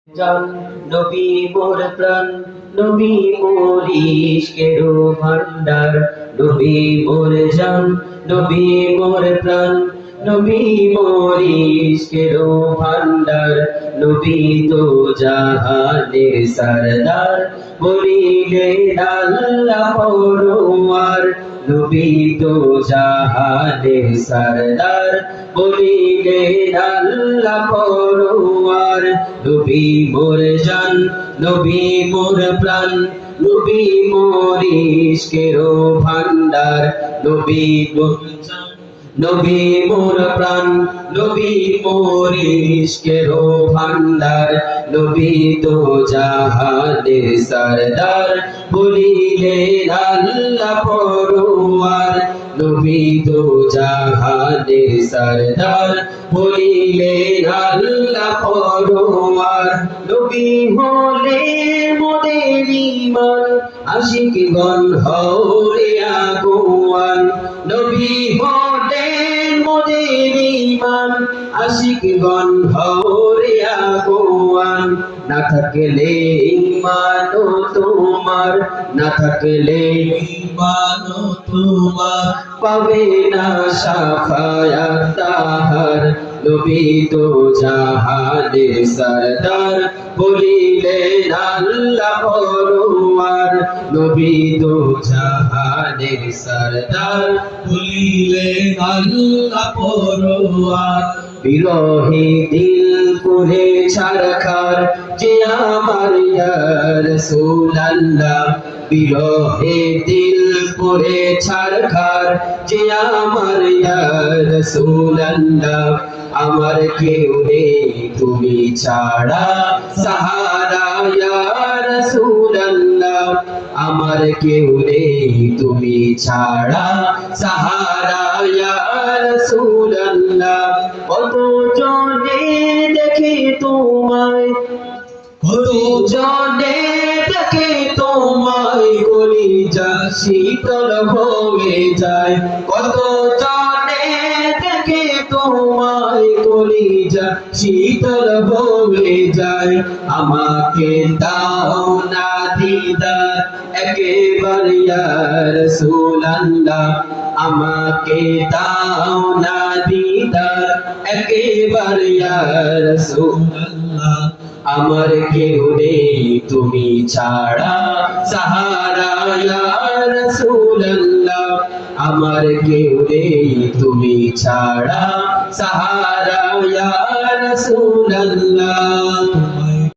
জান নবী মোর প্রাণ, নবী মোর ইশকের ভান্ডার, নবী মোর জান, নবী মোর প্রাণ, নবী মোর ইশকের ভান্ডার, নবী তো জাহানের সরদার, বলিলে আল্লাহ পরওয়ার, নবী তো জাহানের সরদার, বলিলে আল্লাহ পরওয়ার, নবী মোর জান, নবী মোর প্রাণ, নবী মোর ইশকের ভান্ডার, নবী মোর জান, নবী মোর প্রাণ, নবী মোর ইশকের ভান্ডার, নবী তো জাহানের সরদার, বলিলে আল্লাহ পরওয়ার, নবী তো জাহানের সরদার, বলিলে আল্লাহ পরওয়ার, নবী হলে মোদের ঈমান, আশিকগণ হলে আগুয়ান, নবী হলে মোদের ঈমান, আশিকগণ হলে আগুয়ান, না থাকলে ঈমান তোমার, না থাকলে ঈমান তোমার, পাবে না শাফায়াত তাহার, নবী তো জাহানের সরদার, বলিলে আল্লাহ পরওয়ার, নবী তো জাহানের সরদার, বলিলে আল্লাহ পরওয়ার, বিরহে দিল করে ছারখার, যে আমার ইয়া রাসূলুল্লাহ, বিরহে দিল করে ছারখার, যে আমার ইয়া রাসূলুল্লাহ, আমার কেউ নেই তুমি ছাড়া সাহারা ইয়া রাসূলুল্লাহ, আমার কেউ নেই তুমি ছাড়া সাহারা ইয়া রাসূলুল্লাহ, কত জনে দেখে তোমায়, কত জনে দেখে তোমায়, কলিজা শীতল হয়ে যায়, কত জনে দেখে তোমায়, কলিজা শীতল হয়ে যায়, আমাকে দাও না দিদার একেবার ইয়া রাসূলুল্লাহ, আমাকে দাও না দিদার একেবার ইয়া রাসূলুল্লাহ, আমার কেউ নেই তুমি ছাড়া সাহারা ইয়া রাসূলুল্লাহ, আমার কেউ নেই তুমি ছাড়া সাহারা ইয়া রাসূলুল্লাহ।